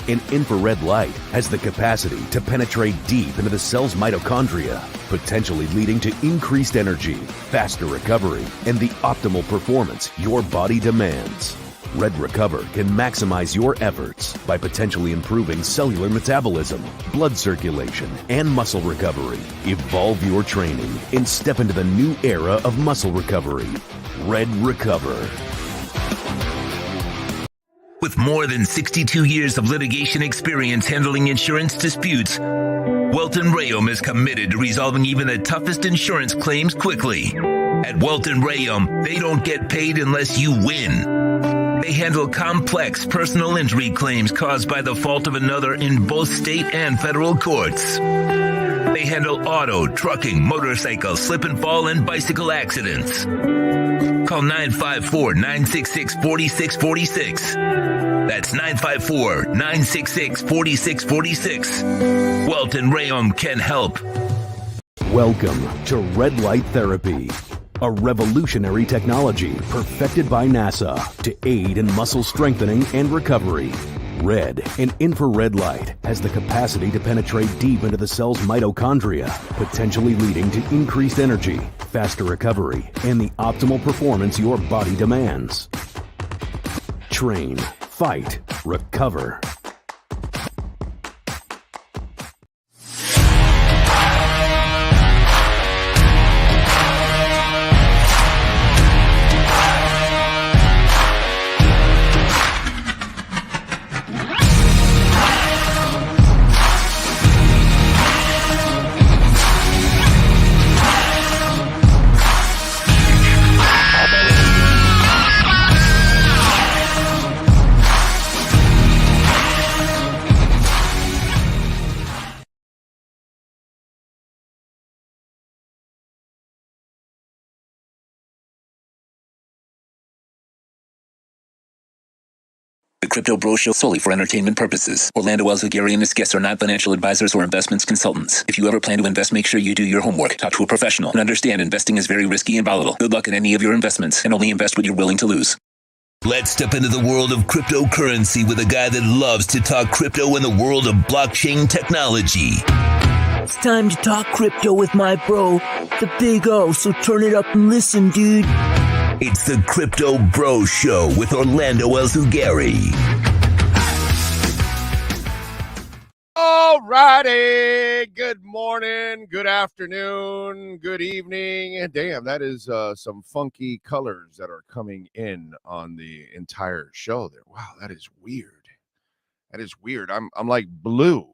and infrared light has the capacity to penetrate deep into the cell's mitochondria, potentially leading to increased energy, faster recovery, and the optimal performance your body demands. Red Recover can maximize your efforts by potentially improving cellular metabolism, blood circulation, and muscle recovery. Evolve your training and step into the new era of muscle recovery. Red Recover. With more than 62 years of litigation experience handling insurance disputes, Welton Rayom is committed to resolving even the toughest insurance claims quickly. At Welton Rayom, they don't get paid unless you win. They handle complex personal injury claims caused by the fault of another in both state and federal courts. They handle auto, trucking, motorcycle, slip and fall, and bicycle accidents. Call 954-966-4646. That's 954-966-4646. Welton Rayom can help. Welcome to Red Light Therapy, a revolutionary technology perfected by NASA to aid in muscle strengthening and recovery. Red and infrared light has the capacity to penetrate deep into the cell's mitochondria, potentially leading to increased energy, faster recovery, and the optimal performance your body demands. Train, fight, recover. The CryptoBroShow solely for entertainment purposes. Orlando Alzugaray and his guests are not financial advisors or investments consultants. If you ever plan to invest, make sure you do your homework, talk to a professional, and understand investing is very risky and volatile. Good luck in any of your investments, and only invest what you're willing to lose. Let's step into the world of cryptocurrency with a guy that loves to talk crypto in the world of blockchain technology. It's time to talk crypto with my bro, the Big O, so turn it up and listen, dude. It's the CryptoBroShow with Orlando Alzugaray. All righty. Good morning, good afternoon, good evening. Damn, that is some funky colors that are coming in on the entire show there. Wow, that is weird. That is weird. I'm like blue.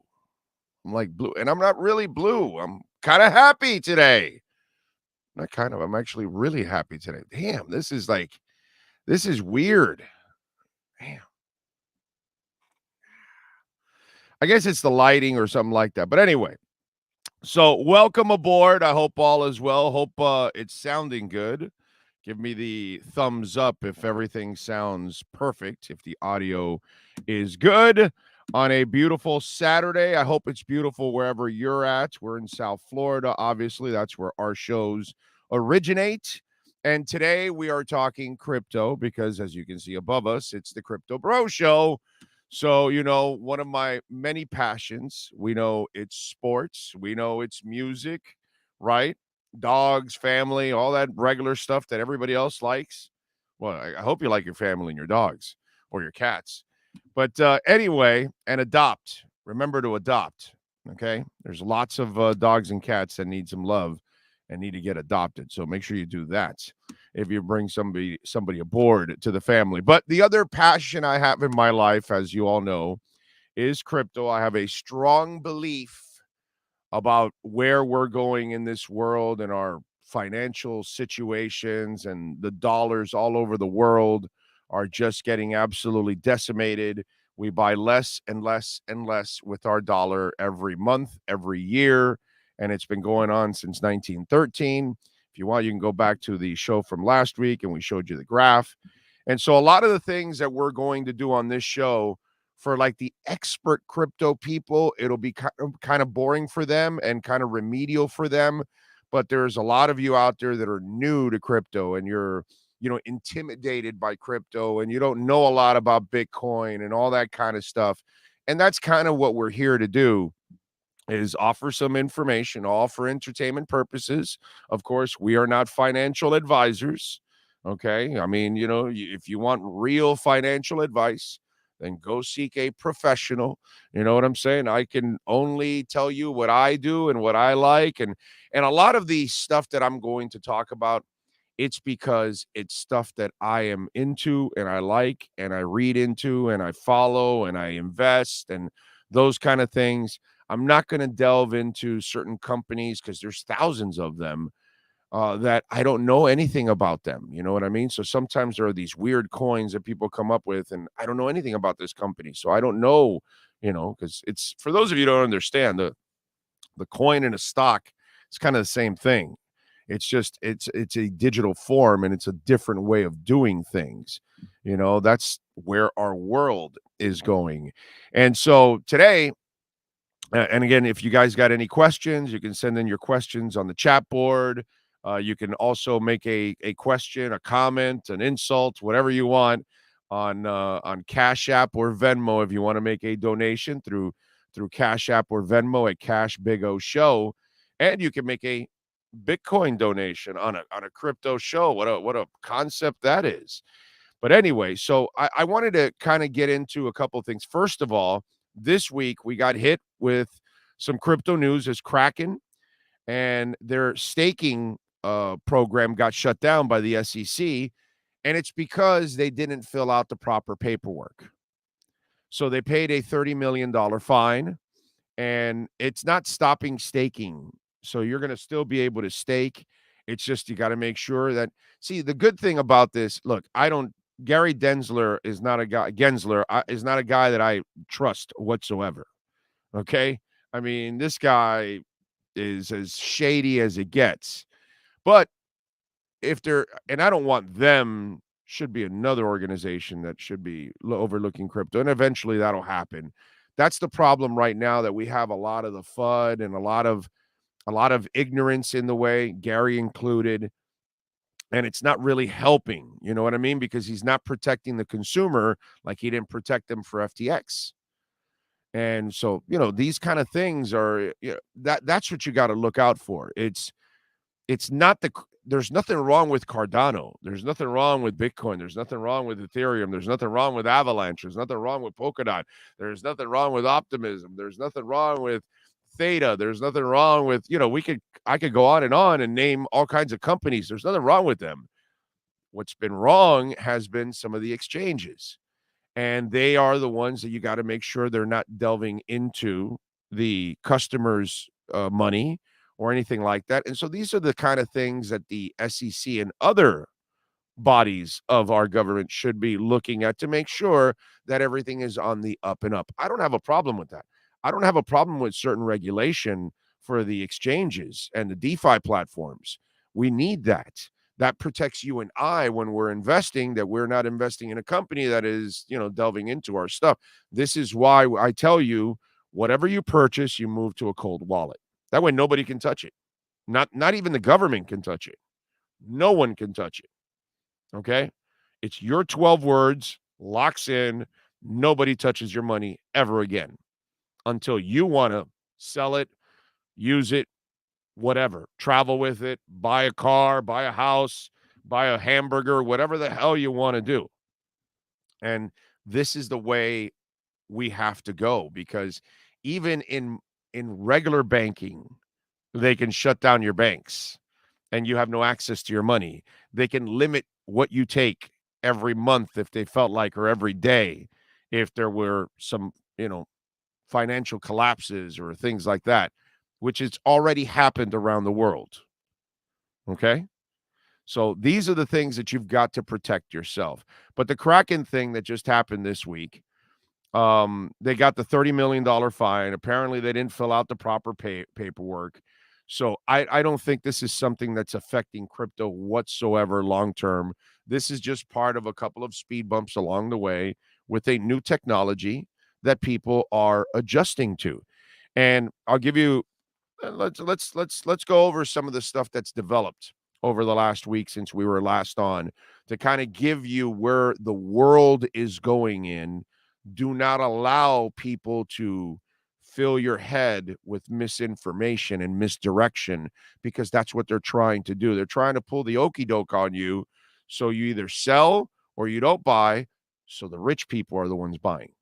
I'm like blue, and I'm not really blue. I'm kind of happy today. Not kind of. I'm actually really happy today. Damn, this is weird. Damn. I guess it's the lighting or something like that. But anyway, so welcome aboard. I hope all is well. Hope it's sounding good. Give me the thumbs up if everything sounds perfect, if the audio is good on a beautiful Saturday. I hope it's beautiful wherever you're at. We're in South Florida, obviously. That's where our shows originate. And today we are talking crypto because, as you can see above us, it's the CryptoBroShow. So, you know, one of my many passions, we know it's sports, we know it's music, right? Dogs, family, all that regular stuff that everybody else likes. Well, I hope you like your family and your dogs or your cats. But anyway, and adopt. Remember to adopt, okay? There's lots of dogs and cats that need some love and need to get adopted. So make sure you do that if you bring somebody aboard to the family. But the other passion I have in my life, as you all know, is crypto. I have a strong belief about where we're going in this world and our financial situations, and the dollars all over the world are just getting absolutely decimated. We buy less and less and less with our dollar every month, every year, and it's been going on since 1913. If you want, you can go back to the show from last week, and we showed you the graph. And so a lot of the things that we're going to do on this show, for like the expert crypto people, it'll be kind of boring for them and kind of remedial for them. But there's a lot of you out there that are new to crypto, and you're, you know, intimidated by crypto, and you don't know a lot about Bitcoin and all that kind of stuff. And that's kind of what we're here to do, is offer some information, all for entertainment purposes. Of course, we are not financial advisors. Okay. I mean, if you want real financial advice, then go seek a professional. You know what I'm saying? I can only tell you what I do and what I like. And a lot of the stuff that I'm going to talk about, it's because it's stuff that I am into and I like and I read into and I follow and I invest and those kind of things. I'm not going to delve into certain companies because there's thousands of them that I don't know anything about them. You know what I mean? So sometimes there are these weird coins that people come up with, and I don't know anything about this company. So I don't know, because it's, for those of you who don't understand, the coin and a stock, it's kind of the same thing. It's just it's a digital form and it's a different way of doing things. That's where our world is going. And so today, and again, if you guys got any questions, you can send in your questions on the chat board. You can also make a question, a comment, an insult, whatever you want on Cash App or Venmo. If you want to make a donation through Cash App or Venmo at Cash Big O Show, and you can make a Bitcoin donation on a crypto show. What a concept that is. But anyway, so I wanted to kind of get into a couple of things. First of all, this week we got hit with some crypto news as Kraken and their staking program got shut down by the SEC, and it's because they didn't fill out the proper paperwork. So they paid a $30 million fine, and it's not stopping staking. So you're going to still be able to stake. It's just you got to make sure that, see, the good thing about this, look, Gary Gensler is not a guy. Gensler is not a guy that I trust whatsoever. Okay, I mean, this guy is as shady as it gets. But if they're, and I don't want them, should be another organization that should be overlooking crypto, and eventually that'll happen. That's the problem right now, that we have a lot of the FUD and a lot of ignorance in the way, Gary included. And it's not really helping, you know what I mean? Because he's not protecting the consumer like he didn't protect them for FTX. And so, these kind of things are, that's what you got to look out for. It's not there's nothing wrong with Cardano. There's nothing wrong with Bitcoin. There's nothing wrong with Ethereum. There's nothing wrong with Avalanche. There's nothing wrong with Polkadot. There's nothing wrong with Optimism. There's nothing wrong with Theta. There's nothing wrong with, I could go on and name all kinds of companies. There's nothing wrong with them. What's been wrong has been some of the exchanges. And they are the ones that you got to make sure they're not delving into the customers' money or anything like that. And so these are the kind of things that the SEC and other bodies of our government should be looking at to make sure that everything is on the up and up. I don't have a problem with that. I don't have a problem with certain regulation for the exchanges and the DeFi platforms. We need that. That protects you and I when we're investing, that we're not investing in a company that is, delving into our stuff. This is why I tell you, whatever you purchase, you move to a cold wallet. That way nobody can touch it. Not even the government can touch it. No one can touch it. Okay? It's your 12 words, locks in, nobody touches your money ever again until you want to sell it, use it, whatever, travel with it, buy a car, buy a house, buy a hamburger, whatever the hell you want to do. And this is the way we have to go, because even in regular banking, they can shut down your banks and you have no access to your money. They can limit what you take every month if they felt like, or every day if there were some, financial collapses or things like that, which has already happened around the world. Okay? So these are the things that you've got to protect yourself. But the Kraken thing that just happened this week, they got the $30 million fine. Apparently they didn't fill out the proper paperwork. So I don't think this is something that's affecting crypto whatsoever long term. This is just part of a couple of speed bumps along the way with a new technology that people are adjusting to. And I'll give you, let's go over some of the stuff that's developed over the last week since we were last on, to kind of give you where the world is going in, Do not allow people to fill your head with misinformation and misdirection, because that's what they're trying to do. They're trying to pull the okey doke on you, so you either sell or you don't buy. So the rich people are the ones buying.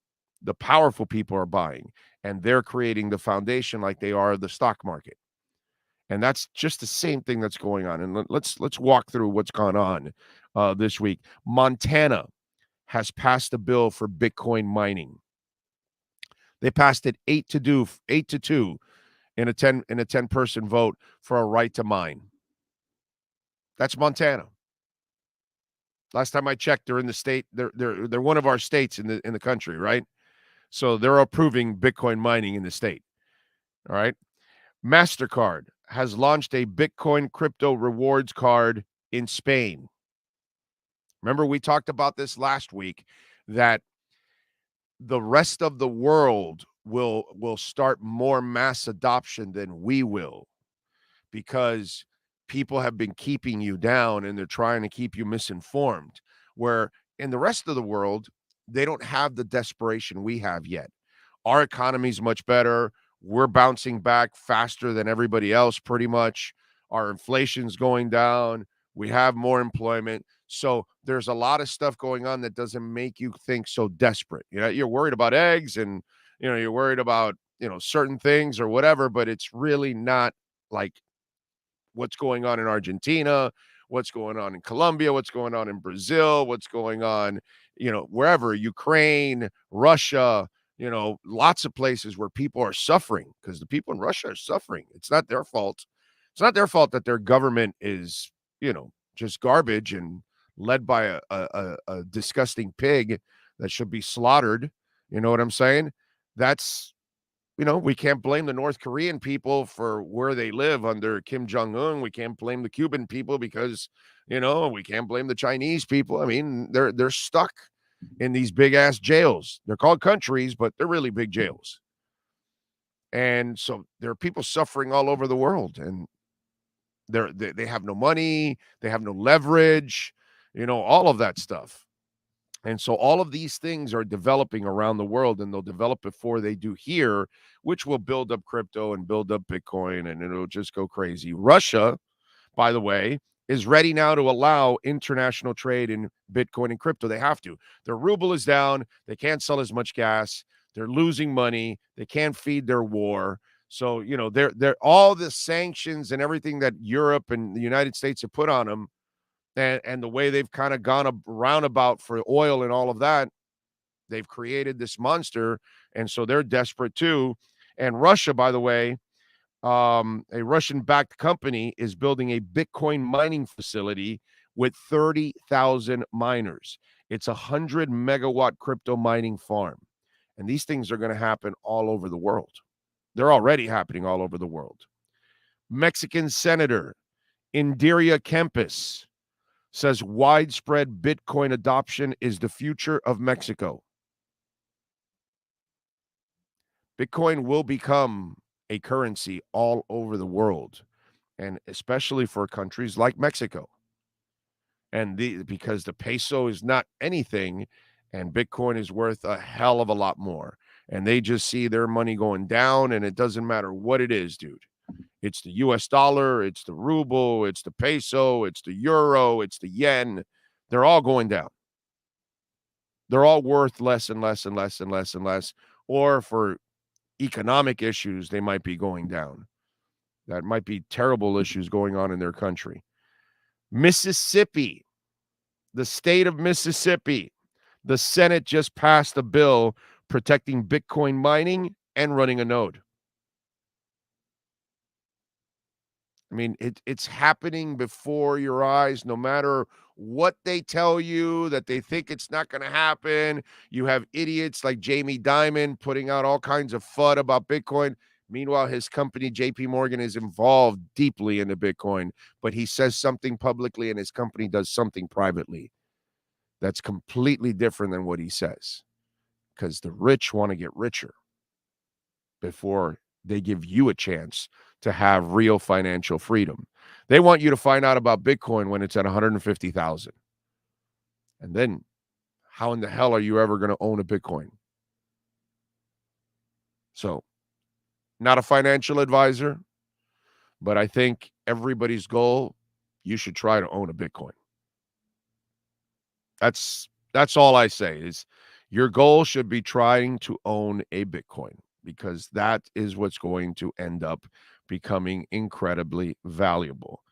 The powerful people are buying, and they're creating the foundation like they are the stock market. And that's just the same thing that's going on. And let's walk through what's gone on this week. Montana has passed a bill for Bitcoin mining. They passed it 8-2 in a 10-person vote for a right to mine. That's Montana. Last time I checked, they're in the state. They're one of our states in the country, right? So they're approving Bitcoin mining in the state. All right. MasterCard has launched a Bitcoin crypto rewards card in Spain. Remember, we talked about this last week, that the rest of the world will start more mass adoption than we will, because people have been keeping you down and they're trying to keep you misinformed, where in the rest of the world, they don't have the desperation we have yet. Our economy is much better. We're bouncing back faster than everybody else, pretty much. Our inflation's going down. We have more employment. So there's a lot of stuff going on that doesn't make you think so desperate. You know, you're worried about eggs, and, you know, you're worried about, you know, certain things or whatever, but it's really not like what's going on in Argentina, what's going on in Colombia, what's going on in Brazil, what's going on, you know, wherever, Ukraine, Russia, you know, lots of places where people are suffering, because the people in Russia are suffering. It's not their fault. It's not their fault that their government is, you know, just garbage and led by a disgusting pig that should be slaughtered. You know what I'm saying? That's, you know, we can't blame the North Korean people for where they live under Kim Jong-un. We can't blame the Cuban people because, you know, we can't blame the Chinese people. I mean, they're stuck in these big ass jails. They're called countries, but they're really big jails. And so there are people suffering all over the world, and they have no money, they have no leverage, you know, all of that stuff. And so all of these things are developing around the world, and they'll develop before they do here, which will build up crypto and build up Bitcoin, and it'll just go crazy. Russia, by the way, is ready now to allow international trade in Bitcoin and crypto. They have to. Their ruble is down. They can't sell as much gas. They're losing money. They can't feed their war. So, you know, they're all the sanctions and everything that Europe and the United States have put on them, and the way they've kind of gone a roundabout for oil and all of that, they've created this monster, and so they're desperate too. And Russia, by the way, a Russian-backed company is building a Bitcoin mining facility with 30,000 miners. It's a 100-megawatt crypto mining farm, and these things are going to happen all over the world. They're already happening all over the world. Mexican Senator Indiria Kempis says widespread Bitcoin adoption is the future of Mexico. Bitcoin will become a currency all over the world, and especially for countries like Mexico. And because the peso is not anything, and Bitcoin is worth a hell of a lot more. And they just see their money going down, and it doesn't matter what it is, dude. It's the US dollar, it's the ruble, it's the peso, it's the euro, it's the yen. They're all going down. They're all worth less and less and less and less and less. Or for economic issues, they might be going down. That might be terrible issues going on in their country. Mississippi, the state of Mississippi, the Senate just passed a bill protecting Bitcoin mining and running a node. I mean, it's happening before your eyes, no matter what they tell you that they think it's not going to happen. You have idiots like Jamie Dimon putting out all kinds of FUD about Bitcoin. Meanwhile, his company, JP Morgan, is involved deeply into Bitcoin, but he says something publicly and his company does something privately. That's completely different than what he says, because the rich want to get richer before they give you a chance to have real financial freedom. They want you to find out about Bitcoin when it's at 150,000. And then how in the hell are you ever going to own a Bitcoin? So, not a financial advisor, but I think everybody's goal, you should try to own a Bitcoin. That's all I say is your goal should be trying to own a Bitcoin because that is what's going to end up becoming incredibly valuable.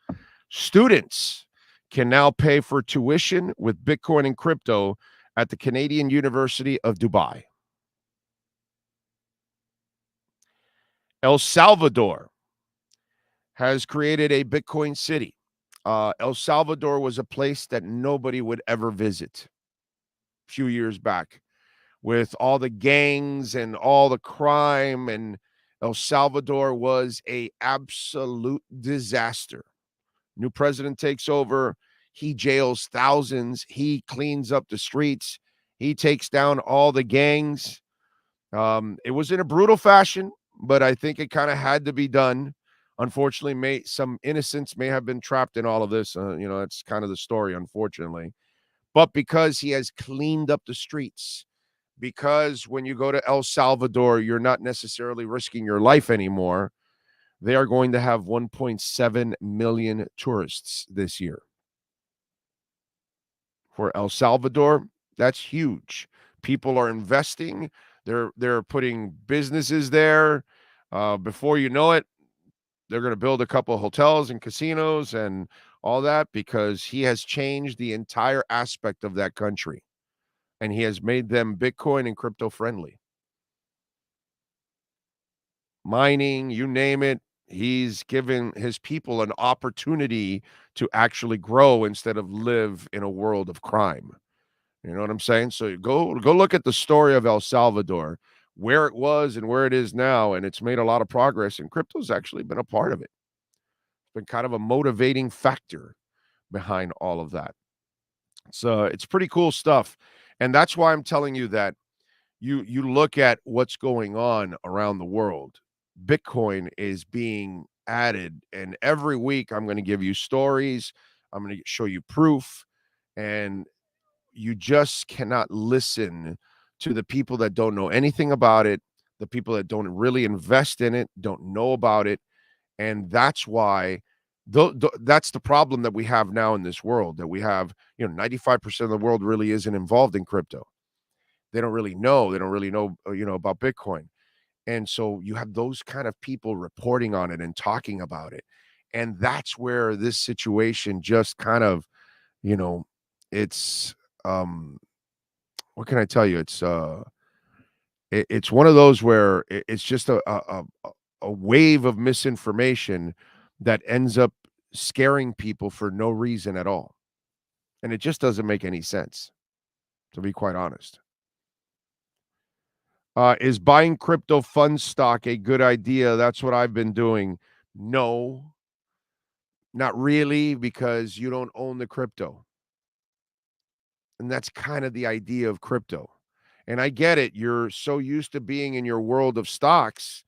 Students can now pay for tuition with Bitcoin and crypto at the Canadian University of Dubai. El Salvador has created a Bitcoin city. El Salvador was a place that nobody would ever visit a few years back with all the gangs and all the crime, and El Salvador was a absolute disaster. New president takes over, he jails thousands, he cleans up the streets, he takes down all the gangs. It was in a brutal fashion, but I think it kind of had to be done. Unfortunately, some innocents may have been trapped in all of this. That's kind of the story, unfortunately. But because he has cleaned up the streets, because when you go to El Salvador, you're not necessarily risking your life anymore. They are going to have 1.7 million tourists this year. For El Salvador, that's huge. People are investing. They're putting businesses there. Before you know it, they're going to build a couple of hotels and casinos and all that because he has changed the entire aspect of that country. And he has made them Bitcoin and crypto friendly. Mining, you name it. He's given his people an opportunity to actually grow instead of live in a world of crime. You know what I'm saying? So go look at the story of El Salvador, where it was and where it is now, and it's made a lot of progress, and crypto's actually been a part of it. It's been kind of a motivating factor behind all of that. So it's pretty cool stuff. And that's why I'm telling you that you look at what's going on around the world. Bitcoin is being added, and every week I'm going to give you stories. I'm going to show you proof, and you just cannot listen to the people that don't know anything about it, the people that don't really invest in it, don't know about it, and that's why that's the problem that we have now in this world, that we have 95% of the world really isn't involved in crypto. They don't really know. They don't really know, about Bitcoin. And so you have those kind of people reporting on it and talking about it. And that's where this situation just kind of, it's what can I tell you? It's one of those where it's just a wave of misinformation that ends up scaring people for no reason at all. And it just doesn't make any sense, to be quite honest. Is buying crypto fund stock a good idea? That's what I've been doing. No, not really, because you don't own the crypto. And that's kind of the idea of crypto. And I get it. You're so used to being in your world of stocks.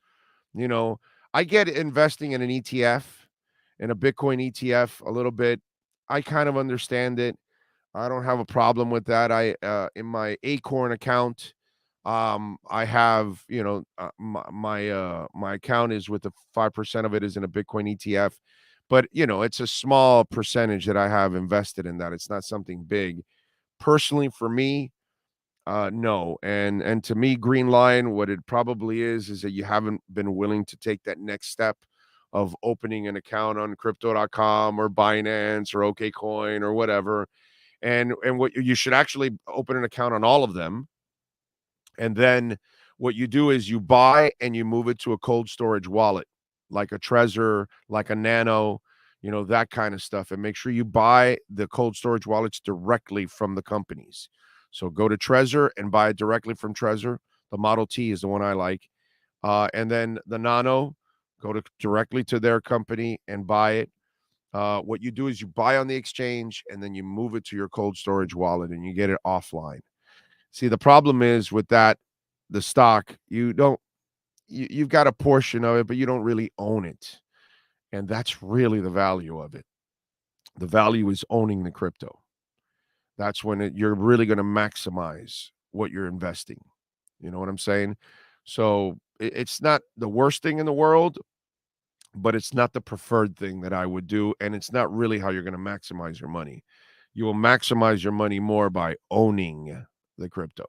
I get investing in an ETF, in a Bitcoin ETF a little bit. I kind of understand it. I don't have a problem with that. In my Acorn account, I have, my account is with the 5% of it is in a Bitcoin ETF, but it's a small percentage that I have invested in that. It's not something big. Personally, for me, no. And to me, Green Lion, what it probably is that you haven't been willing to take that next step of opening an account on crypto.com or Binance or OKCoin or whatever. And what you should actually open an account on all of them. And then what you do is you buy and you move it to a cold storage wallet, like a Trezor, like a Nano, that kind of stuff. And make sure you buy the cold storage wallets directly from the companies. So go to Trezor and buy it directly from Trezor. The Model T is the one I like. And then the Nano, directly to their company and buy it. What you do is you buy on the exchange and then you move it to your cold storage wallet and you get it offline. See, the problem is with that, the stock, you've got a portion of it, but you don't really own it. And that's really the value of it. The value is owning the crypto. That's when you're really going to maximize what you're investing. You know what I'm saying? So it's not the worst thing in the world, but it's not the preferred thing that I would do, and it's not really how you're going to maximize your money. You will maximize your money more by owning the crypto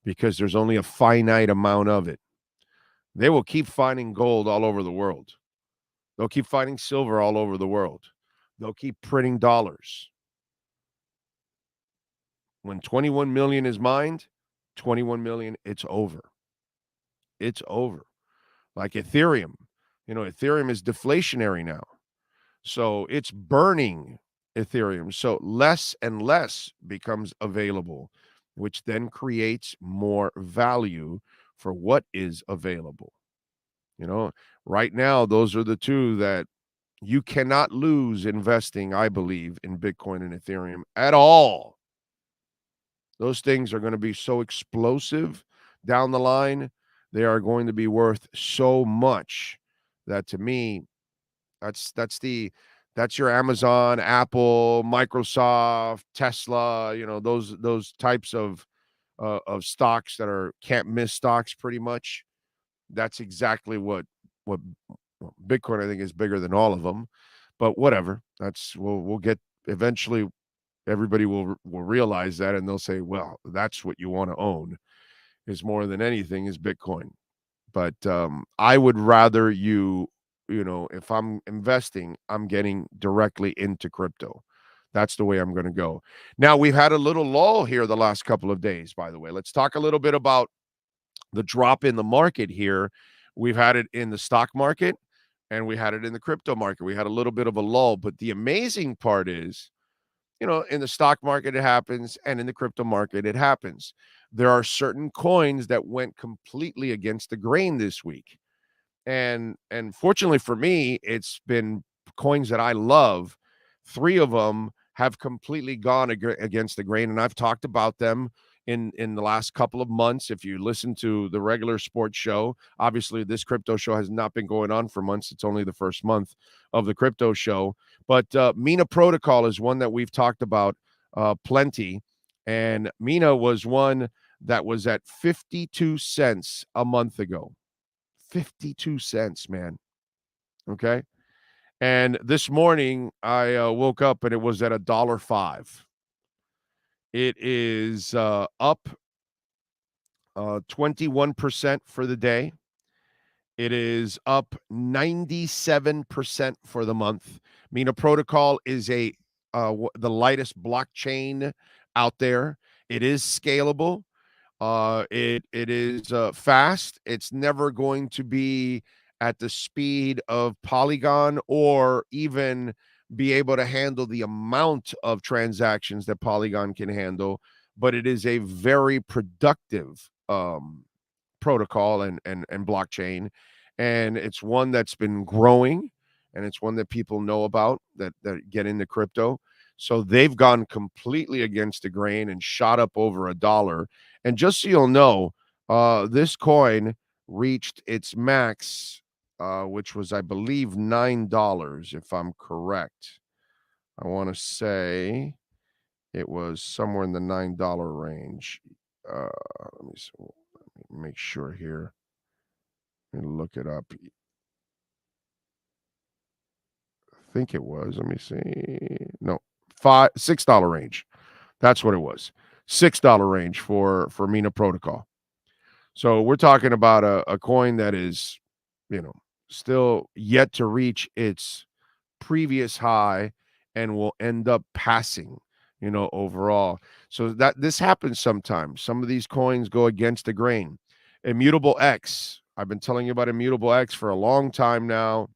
because there's only a finite amount of it. They will keep finding gold all over the world. They'll keep finding silver all over the world. They'll keep printing dollars. When 21 million is mined, 21 million, it's over. It's over. Like Ethereum. Ethereum is deflationary now. So it's burning Ethereum. So less and less becomes available, which then creates more value for what is available. Right now, those are the two that you cannot lose investing, I believe, in Bitcoin and Ethereum at all. Those things are going to be so explosive down the line. They are going to be worth so much that, to me, that's your Amazon, Apple, Microsoft, Tesla, those types of stocks that are can't miss stocks pretty much. That's exactly what Bitcoin, I think, is bigger than all of them. But whatever. We'll get eventually everybody will realize that, and they'll say, well, that's what you want to own is more than anything is Bitcoin. But I would rather if I'm investing, I'm getting directly into crypto. That's the way I'm going to go. Now, we've had a little lull here the last couple of days, by the way. Let's talk a little bit about the drop in the market here. We've had it in the stock market and we had it in the crypto market. We had a little bit of a lull, but the amazing part is, in the stock market, it happens, and in the crypto market, it happens. There are certain coins that went completely against the grain this week. And fortunately for me, it's been coins that I love. 3 of them have completely gone against the grain, and I've talked about them in the last couple of months. If you listen to the regular sports show, obviously this crypto show has not been going on for months. It's only the first month of the crypto show. But Mina Protocol is one that we've talked about plenty. And Mina was one that was at 52 cents a month ago. 52 cents, man. Okay. And this morning I woke up and it was at $1.05. It is up 21% for the day. It is up 97% for the month. Mina Protocol is the lightest blockchain out there. It is scalable. It is fast. It's never going to be at the speed of Polygon or even be able to handle the amount of transactions that Polygon can handle, but it is a very productive protocol and blockchain, and it's one that's been growing, and it's one that people know about that get into crypto. So they've gone completely against the grain and shot up over $1. And just so you'll know, this coin reached its max, which was, I believe, $9, if I'm correct. I want to say it was somewhere in the $9 range. Let me make sure here. Let me look it up. I think it was. Let me see. No, $6 range. That's what it was. $6 range for Mina Protocol. So we're talking about a coin that is, still yet to reach its previous high and will end up passing, overall. So that this happens sometimes. Some of these coins go against the grain. Immutable X. I've been telling you about Immutable X for a long time now.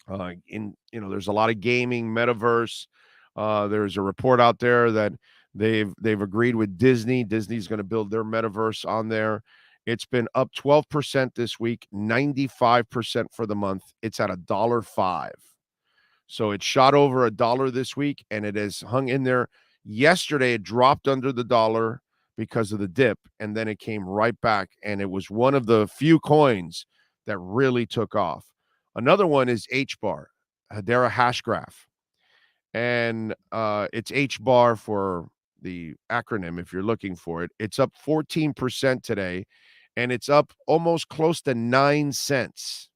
There's a lot of gaming, Metaverse. There's a report out there that they've agreed with Disney. Disney's going to build their Metaverse on there. It's been up 12% this week, 95% for the month. It's at $1.05. So it shot over $1 this week, and it has hung in there. Yesterday, it dropped under the $1 because of the dip, and then it came right back, and it was one of the few coins that really took off. Another one is HBAR, Hedera Hash Graph. And it's HBAR for the acronym if you're looking for it. It's up 14% today, and it's up almost close to 9 cents.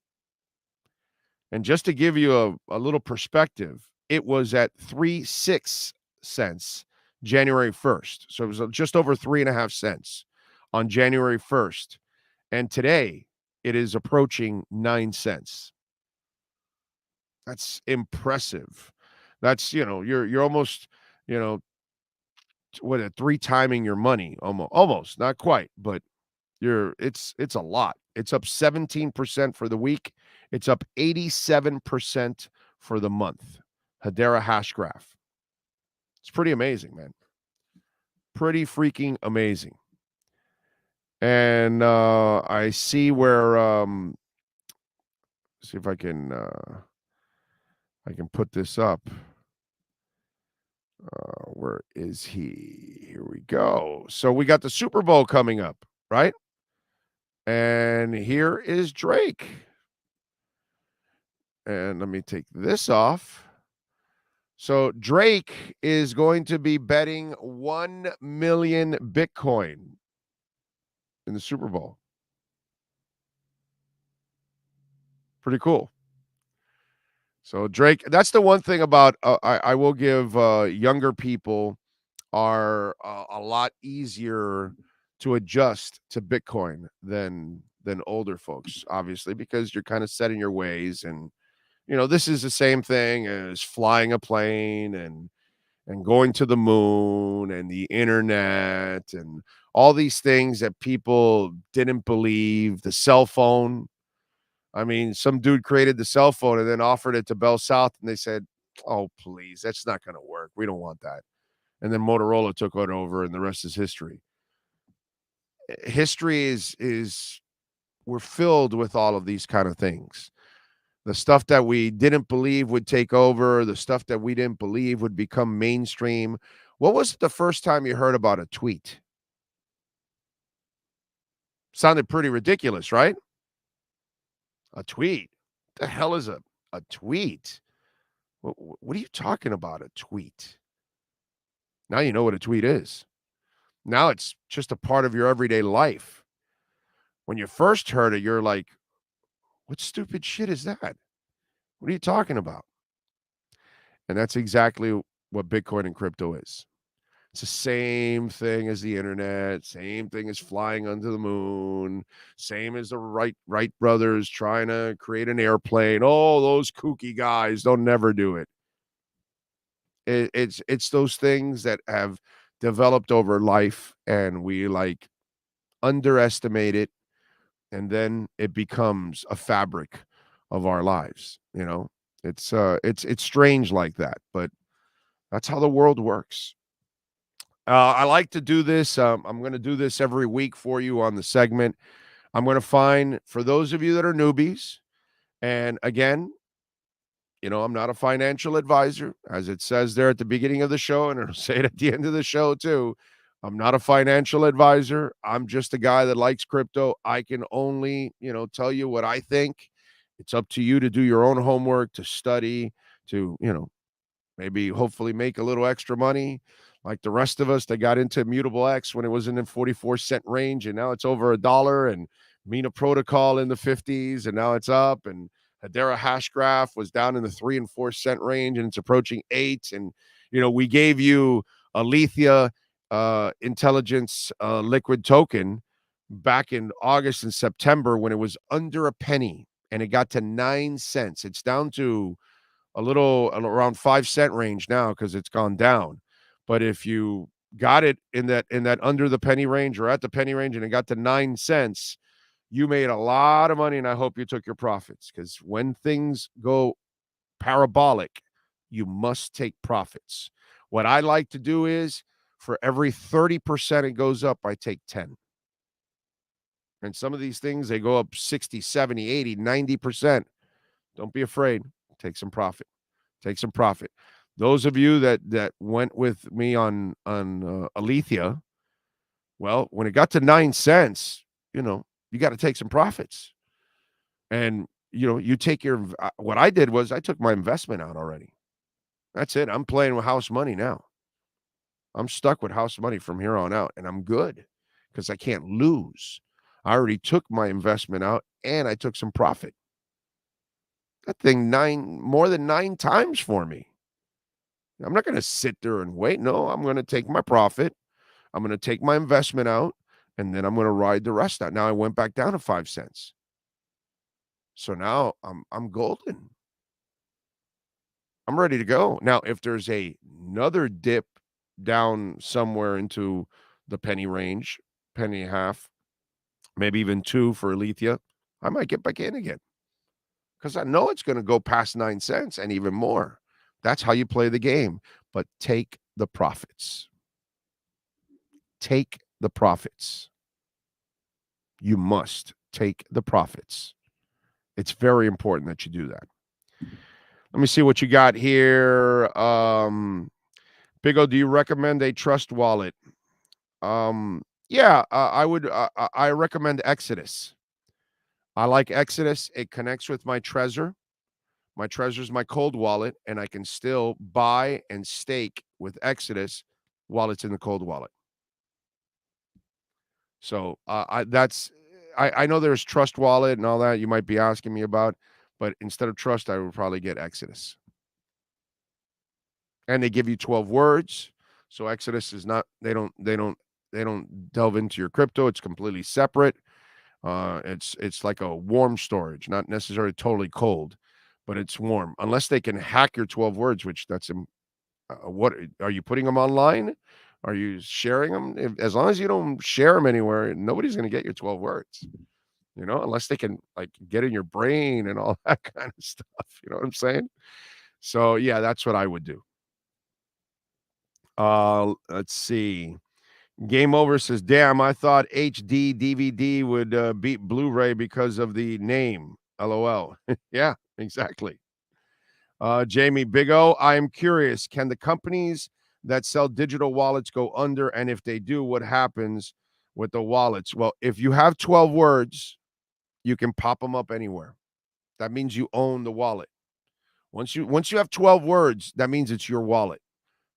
And just to give you a little perspective, it was at 3.6 cents January 1st. So it was just over 3.5 cents on January 1st. And today it is approaching 9 cents. That's impressive. That's, you're almost, you know, three timing your money, almost, not quite, but it's a lot. It's up 17% for the week. It's up 87% for the month. Hedera hash graph. It's pretty amazing, man. Pretty freaking amazing. And I see where see if I can put this up. Where is he? Here we go. So we got the Super Bowl coming up, right? And here is Drake. And let me take this off. So Drake is going to be betting 1 million Bitcoin in the Super Bowl. Pretty cool. So Drake, that's the one thing about I will give younger people are a lot easier to adjust to Bitcoin than older folks, obviously, because you're kind of set in your ways. And this is the same thing as flying a plane and going to the moon and the internet and all these things that people didn't believe. The cell phone. I mean, some dude created the cell phone and then offered it to Bell South, and they said, "Oh, please, that's not going to work. We don't want that." And then Motorola took it over, and the rest is history. History is we're filled with all of these kind of things. The stuff that we didn't believe would take over, the stuff that we didn't believe would become mainstream. What was the first time you heard about a tweet? Sounded pretty ridiculous, right? A tweet? What the hell is a tweet? What are you talking about, a tweet? Now you know what a tweet is. Now it's just a part of your everyday life. When you first heard it, you're like, what stupid shit is that? What are you talking about? And that's exactly what Bitcoin and crypto is. It's the same thing as the internet, same thing as flying under the moon, same as the Wright brothers trying to create an airplane. Oh, those kooky guys, they'll never do it. It's those things that have developed over life, and we underestimate it, and then it becomes a fabric of our lives. It's strange like that, but that's how the world works. I like to do this. I'm going to do this every week for you on the segment. I'm going to find, for those of you that are newbies, and again, I'm not a financial advisor, as it says there at the beginning of the show, and it'll say it at the end of the show too. I'm not a financial advisor. I'm just a guy that likes crypto. I can only, tell you what I think. It's up to you to do your own homework, to study, to, maybe hopefully make a little extra money like the rest of us that got into Immutable X when it was in the 44-cent range, and now it's over $1, and Mina Protocol in the 50s, and now it's up, and Hedera hash graph was down in the 3 and 4 cent range, and it's approaching 8. And, we gave you a Lethia intelligence liquid token back in August and September when it was under a penny, and it got to 9 cents. It's down to a little around 5 cent range now because it's gone down. But if you got it in that under the penny range or at the penny range and it got to 9 cents, you made a lot of money, and I hope you took your profits, because when things go parabolic, you must take profits. What I like to do is, for every 30% it goes up, I take 10. And some of these things, they go up 60, 70, 80, 90%. Don't be afraid. Take some profit. Take some profit. Those of you that went with me on Alethea, well, when it got to 9 cents, you got to take some profits. And, you take what I did was I took my investment out already. That's it. I'm playing with house money now. I'm stuck with house money from here on out, and I'm good because I can't lose. I already took my investment out and I took some profit. That thing more than 9 times for me. I'm not going to sit there and wait. No, I'm going to take my profit. I'm going to take my investment out, and then I'm going to ride the rest out. Now I went back down to 5 cents. So now I'm golden. I'm ready to go. Now, if there's another dip down somewhere into the penny range, penny and a half, maybe even 2 for Alethea, I might get back in again because I know it's going to go past 9 cents and even more. That's how you play the game. But take the profits. Take the profits. You must take the profits. It's very important that you do that. Let me see what you got here. Big O, do you recommend a trust wallet? Yeah, I would. I recommend Exodus. I like Exodus. It connects with my Trezor. My Trezor is my cold wallet, and I can still buy and stake with Exodus while it's in the cold wallet. So I know there's Trust Wallet and all that you might be asking me about, but instead of Trust, I would probably get Exodus. And they give you 12 words. So Exodus is not, they don't delve into your crypto. It's completely separate. It's like a warm storage, not necessarily totally cold, but it's warm. Unless they can hack your 12 words, which what are you putting them online? Are you sharing them? As long as you don't share them anywhere, nobody's going to get your 12 words. Unless they can like get in your brain and all that kind of stuff. You know what I'm saying? So yeah, that's what I would do. Let's see. Game Over says, damn, I thought HD DVD would beat Blu-ray because of the name. LOL. Yeah, exactly. Jamie Big O, I am curious, can the companies that sell digital wallets go under? And if they do, what happens with the wallets? Well, if you have 12 words, you can pop them up anywhere. That means you own the wallet. Once you have 12 words, that means it's your wallet.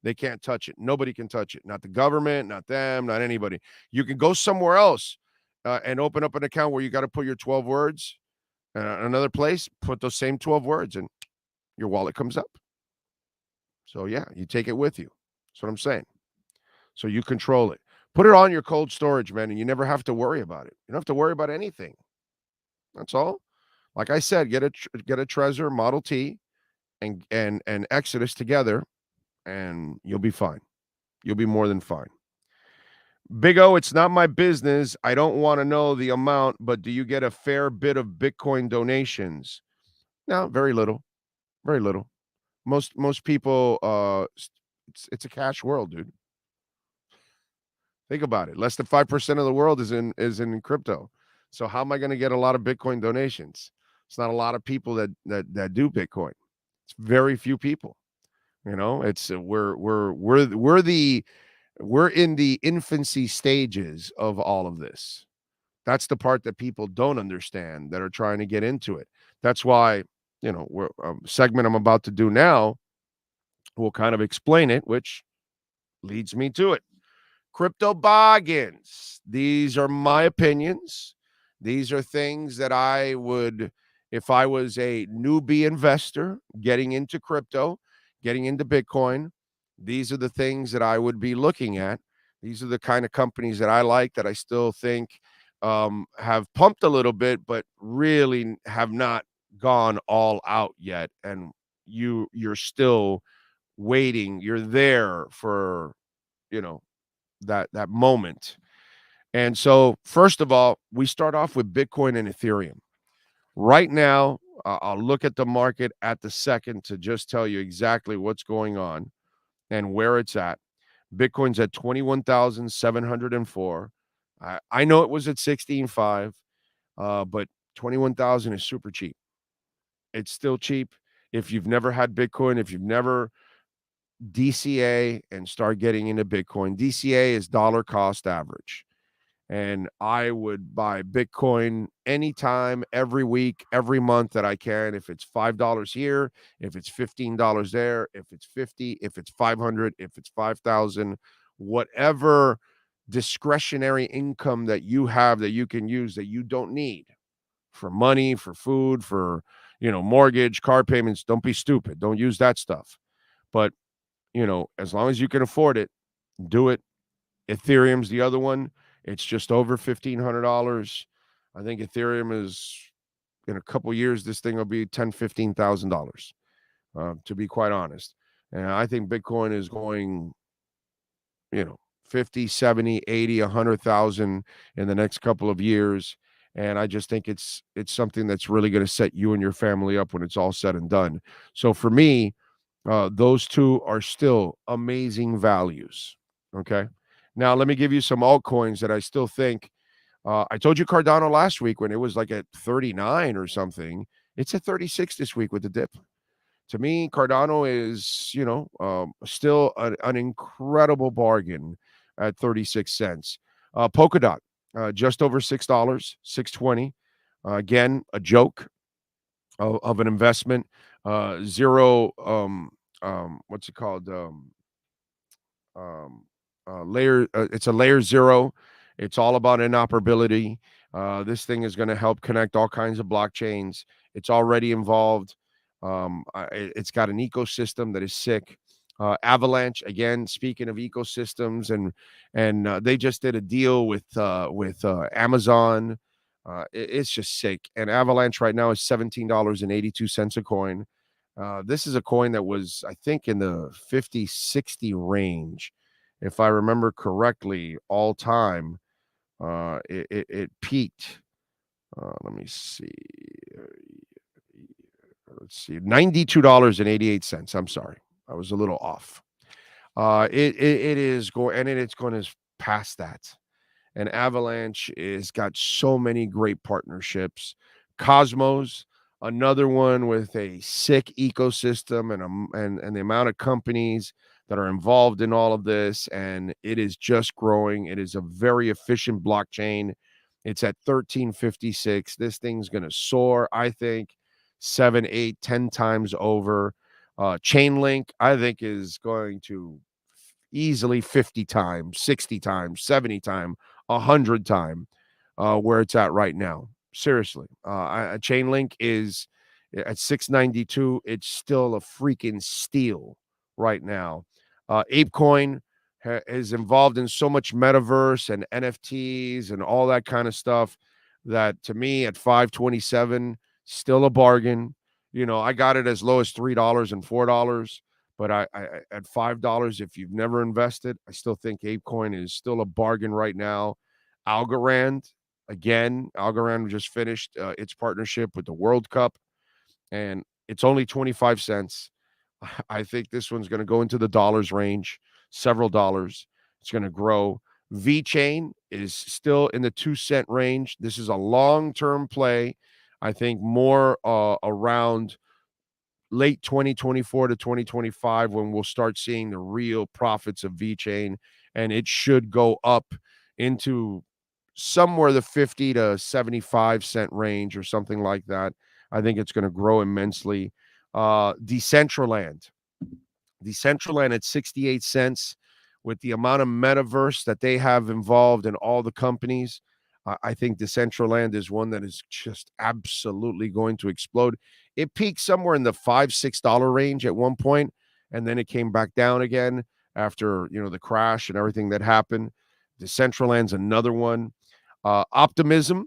They can't touch it. Nobody can touch it. Not the government, not them, not anybody. You can go somewhere else and open up an account where you got to put your 12 words. Another place, put those same 12 words and your wallet comes up. So, yeah, you take it with you. That's what I'm saying. So you control it. Put it on your cold storage, man, and you never have to worry about it. You don't have to worry about anything. That's all. Like I said, get a Trezor Model T and Exodus together, and you'll be fine. You'll be more than fine. Big O, it's not my business. I don't want to know the amount, but do you get a fair bit of Bitcoin donations? No, very little. Very little. Most people, it's a cash world, dude. Think about it. Less than 5% of the world is in crypto. So how am I going to get a lot of Bitcoin donations? It's not a lot of people that do Bitcoin. It's very few people. It's we're in the infancy stages of all of this. That's the part that people don't understand that are trying to get into it. That's why, we're segment I'm about to do now will kind of explain it, which leads me to it. Crypto bargains. These are my opinions. These are things that I would, if I was a newbie investor getting into crypto, getting into Bitcoin, these are the things that I would be looking at. These are the kind of companies that I like, that I still think have pumped a little bit, but really have not gone all out yet. And you're still waiting. You're there for, that moment. And so, first of all, we start off with Bitcoin and Ethereum. Right now, I'll look at the market at the second to just tell you exactly what's going on and where it's at. Bitcoin's at 21,704. I know it was at 16.5, but 21,000 is super cheap. It's still cheap. If you've never had Bitcoin, if you've never DCA and start getting into Bitcoin, DCA is dollar cost average. And I would buy Bitcoin anytime, every week, every month that I can. If it's $5 here, if it's $15 there, if it's 50, if it's 500, if it's 5,000, whatever discretionary income that you have that you can use that you don't need for money, for food, for, mortgage, car payments. Don't be stupid. Don't use that stuff. But, as long as you can afford it, do it. Ethereum's the other one. It's just over $1,500. I think Ethereum is, in a couple years, this thing will be $10,000-$15,000, to be quite honest. And I think Bitcoin is going, 50, 70, 80, 100,000 in the next couple of years. And I just think it's something that's really going to set you and your family up when it's all said and done. So for me, those two are still amazing values. Okay. Now, let me give you some altcoins that I still think. I told you Cardano last week when it was like at 39 or something. It's at 36 this week with the dip. To me, Cardano is, still an incredible bargain at 36 cents. Polkadot, just over $6, 620. Again, a joke of an investment. Zero, what's it called? Layer. It's a layer zero. It's all about interoperability. This thing is going to help connect all kinds of blockchains. It's already involved. It's got an ecosystem that is sick. Avalanche, again, speaking of ecosystems, and they just did a deal with Amazon. It's just sick. And Avalanche right now is $17.82 a coin. This is a coin that was, I think, in the 50, 60 range, if I remember correctly, all time. It peaked. Let me see. Let's see, $92.88. I'm sorry, I was a little off. It is going, and it's going to pass that. And Avalanche is got so many great partnerships. Cosmos, another one with a sick ecosystem and the amount of companies that are involved in all of this, and it is just growing. It is a very efficient blockchain. It's at 1356. This thing's going to soar, I think, 7, 8, 10 times over. Chainlink, I think, is going to easily 50 times, 60 times, 70 times, 100 times where it's at right now. Seriously. Chainlink is at 692. It's still a freaking steal right now. ApeCoin is involved in so much metaverse and NFTs and all that kind of stuff that, to me, at 527, still a bargain. I got it as low as $3 and $4, but I at $5, if you've never invested, I still think ApeCoin is still a bargain right now. Algorand, again, Algorand just finished its partnership with the World Cup, and it's only 25 cents. I think this one's going to go into the dollars range, several dollars. It's going to grow. VeChain is still in the 2-cent range. This is a long-term play. I think more around late 2024 to 2025 when we'll start seeing the real profits of VeChain, and it should go up into somewhere the 50 to 75 cent range or something like that. I think it's going to grow immensely. Decentraland at 68 cents. With the amount of metaverse that they have involved in all the companies, I think Decentraland is one that is just absolutely going to explode. It peaked somewhere in the $5-6 range at one point, and then it came back down again after the crash and everything that happened. Decentraland's another one. Optimism,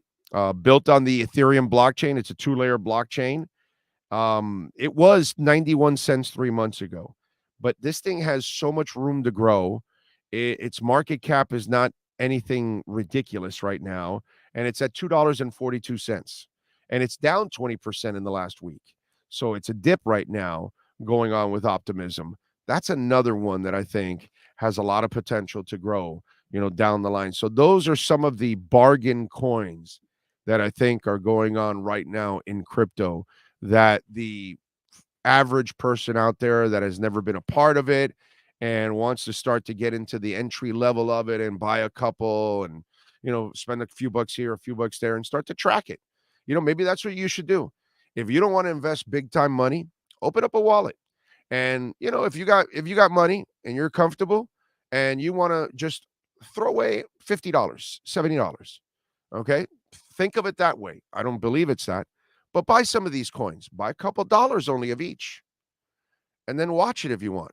built on the Ethereum blockchain. It's a 2-layer blockchain. It was 91 cents 3 months ago, but this thing has so much room to grow. Its market cap is not anything ridiculous right now, and it's at $2.42, and it's down 20% in the last week. So it's a dip right now going on with Optimism. That's another one that I think has a lot of potential to grow, down the line. So those are some of the bargain coins that I think are going on right now in crypto that the average person out there that has never been a part of it and wants to start to get into the entry level of it and buy a couple and, spend a few bucks here, a few bucks there and start to track it. Maybe that's what you should do. If you don't want to invest big time money, open up a wallet. And, if you got money and you're comfortable and you want to just throw away $50, $70. Okay. Think of it that way. I don't believe it's that, but buy some of these coins, buy a couple dollars only of each, and then watch it if you want.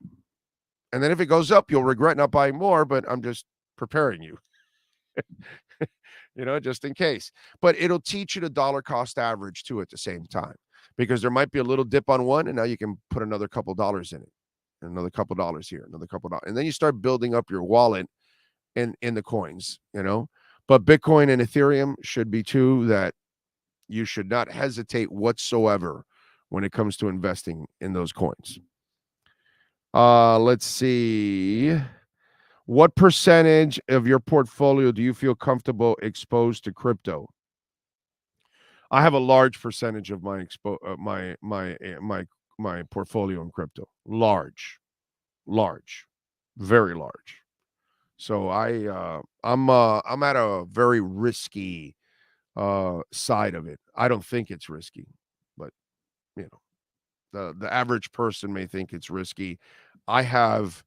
And then if it goes up, you'll regret not buying more, but I'm just preparing you, just in case. But it'll teach you the dollar cost average too at the same time, because there might be a little dip on one, and now you can put another couple dollars in it, and another couple dollars here, another couple dollars. And then you start building up your wallet in the coins. But Bitcoin and Ethereum should be two that you should not hesitate whatsoever when it comes to investing in those coins. Let's see. What percentage of your portfolio do you feel comfortable exposed to crypto? I have a large percentage of my my portfolio in crypto. Large, very large. So I'm at a very risky side of it. I don't think it's risky, but you know, the average person may think it's risky. I have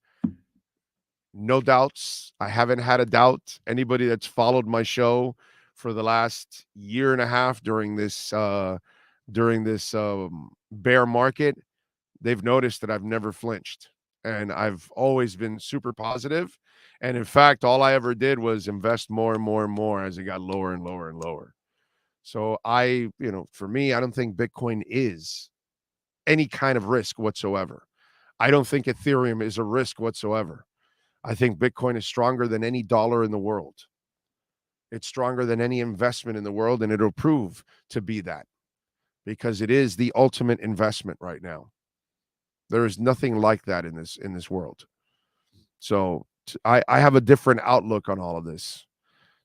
no doubts. I haven't had a doubt. Anybody that's followed my show for the last year and a half during this bear market, they've noticed that I've never flinched, and I've always been super positive. And in fact, all I ever did was invest more and more and more as it got lower and lower and lower. So for me, I don't think Bitcoin is any kind of risk whatsoever. I don't think Ethereum is a risk whatsoever. I think Bitcoin is stronger than any dollar in the world. It's stronger than any investment in the world, and it'll prove to be that, because it is the ultimate investment right now. There is nothing like that in this world. So I have a different outlook on all of this.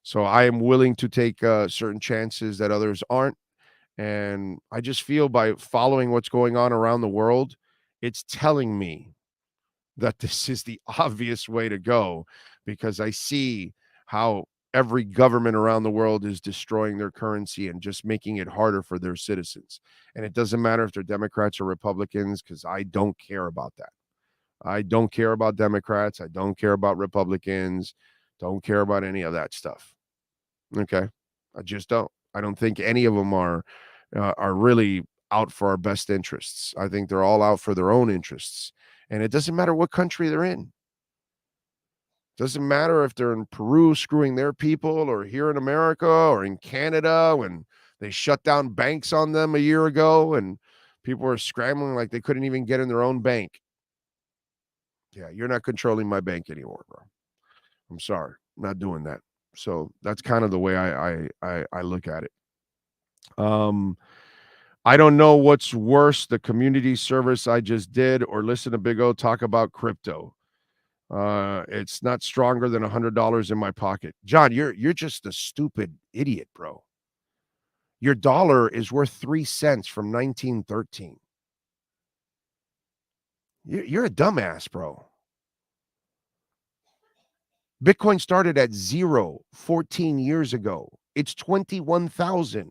So I am willing to take certain chances that others aren't. And I just feel by following what's going on around the world, it's telling me that this is the obvious way to go, because I see how every government around the world is destroying their currency and just making it harder for their citizens. And it doesn't matter if they're Democrats or Republicans, because I don't care about that. I don't care about Democrats. I don't care about Republicans. Don't care about any of that stuff. Okay. I just don't. I don't think any of them are really out for our best interests. I think they're all out for their own interests. And it doesn't matter what country they're in. Doesn't matter if they're in Peru screwing their people, or here in America, or in Canada when they shut down banks on them a year ago and people were scrambling like they couldn't even get in their own bank. Yeah, you're not controlling my bank anymore, bro. I'm sorry. I'm not doing that. So that's kind of the way I look at it. I don't know what's worse, the community service I just did or listen to Big O talk about crypto. It's not stronger than $100 in my pocket. John, you're just a stupid idiot, bro. Your dollar is worth 3 cents from 1913. You're a dumbass, bro. Bitcoin started at 0 14 years ago. It's 21,000.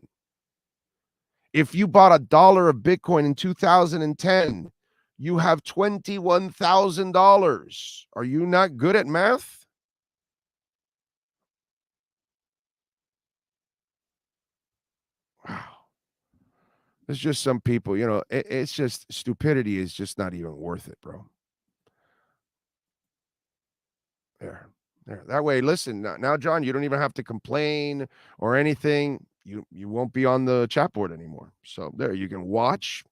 If you bought $1 of Bitcoin in 2010, you have $21,000. Are you not good at math? Wow. There's just some people, it's just stupidity is just not even worth it, bro. There. That way, listen, now, John, you don't even have to complain or anything. You won't be on the chat board anymore. So there, you can watch,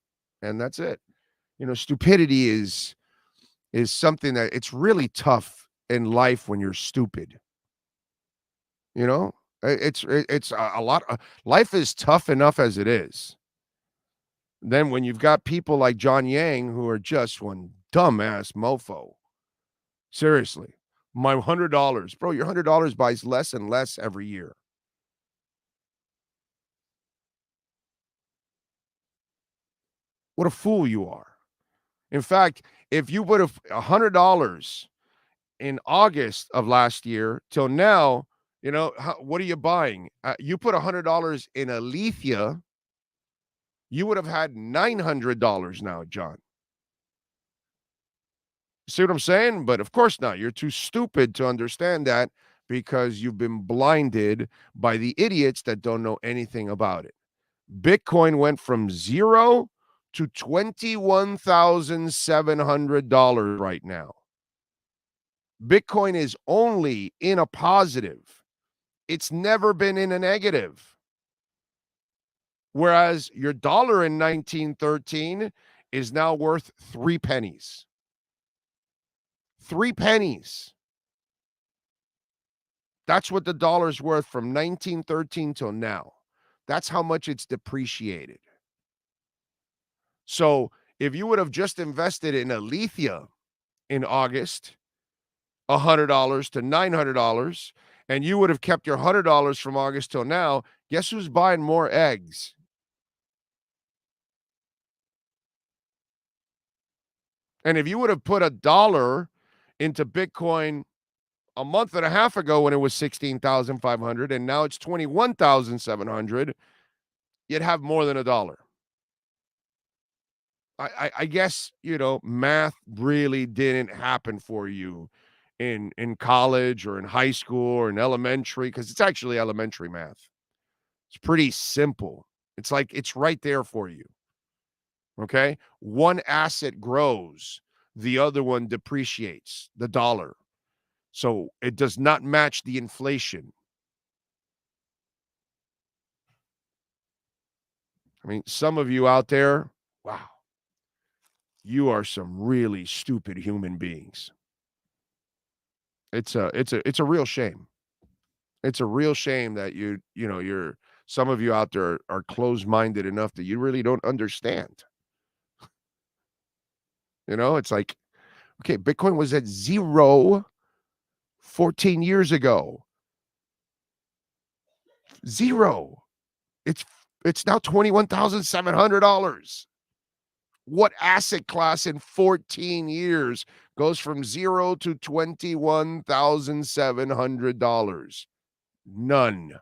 and that's it. Stupidity is something that it's really tough in life when you're stupid. It's a lot. Life is tough enough as it is. Then when you've got people like John Yang who are just one dumbass mofo. Seriously. My $100, bro, your $100 buys less and less every year. What a fool you are. In fact, if you would have $100 in August of last year till now, what are you buying? You put $100 in Alethea, you would have had $900 now, John. See what I'm saying? But of course not. You're too stupid to understand that, because you've been blinded by the idiots that don't know anything about it. Bitcoin went from $0 to $21,700 right now. Bitcoin is only in a positive. It's never been in a negative. Whereas your dollar in 1913 is now worth 3 pennies. 3 pennies. That's what the dollar's worth from 1913 till now. That's how much it's depreciated. So if you would have just invested in Alethea in August, $100 to $900, and you would have kept your $100 from August till now, guess who's buying more eggs? And if you would have put $1 into Bitcoin a month and a half ago when it was 16,500 and now it's 21,700, you'd have more than $1. I guess, math really didn't happen for you in college or in high school or in elementary, because it's actually elementary math. It's pretty simple. It's like it's right there for you. Okay? One asset grows, the other one depreciates, the dollar. So it does not match the inflation. I mean, some of you out there, wow, you are some really stupid human beings. It's a real shame. It's a real shame that you're some of you out there are closed-minded enough that you really don't understand. It's like, okay, Bitcoin was at 0 14 years ago. 0. It's now $21,700. What asset class in 14 years goes from 0 to $21,700? None.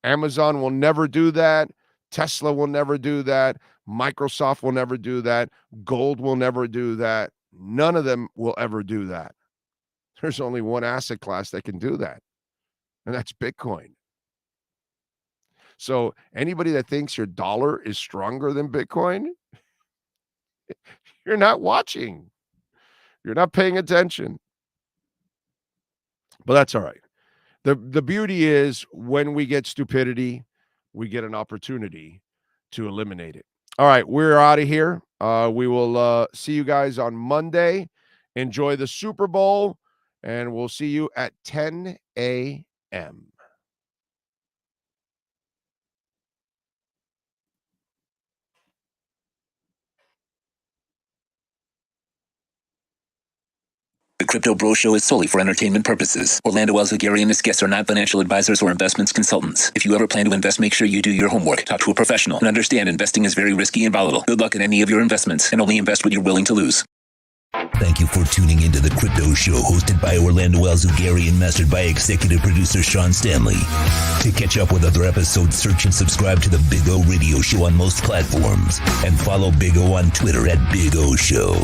Amazon will never do that. Tesla will never do that. Microsoft will never do that. Gold will never do that. None of them will ever do that. There's only one asset class that can do that, and that's Bitcoin. So anybody that thinks your dollar is stronger than Bitcoin, you're not watching. You're not paying attention. But that's all right. The beauty is when we get stupidity, we get an opportunity to eliminate it. All right, we're out of here. We will see you guys on Monday. Enjoy the Super Bowl, and we'll see you at 10 a.m. The Crypto Bro Show is solely for entertainment purposes. Orlando Alzugaray and his guests are not financial advisors or investments consultants. If you ever plan to invest, make sure you do your homework, talk to a professional, and understand investing is very risky and volatile. Good luck in any of your investments, and only invest what you're willing to lose. Thank you for tuning into The Crypto Show, hosted by Orlando Alzugaray and mastered by executive producer Sean Stanley. To catch up with other episodes, search and subscribe to the Big O Radio Show on most platforms, and follow Big O on Twitter at Big O Show.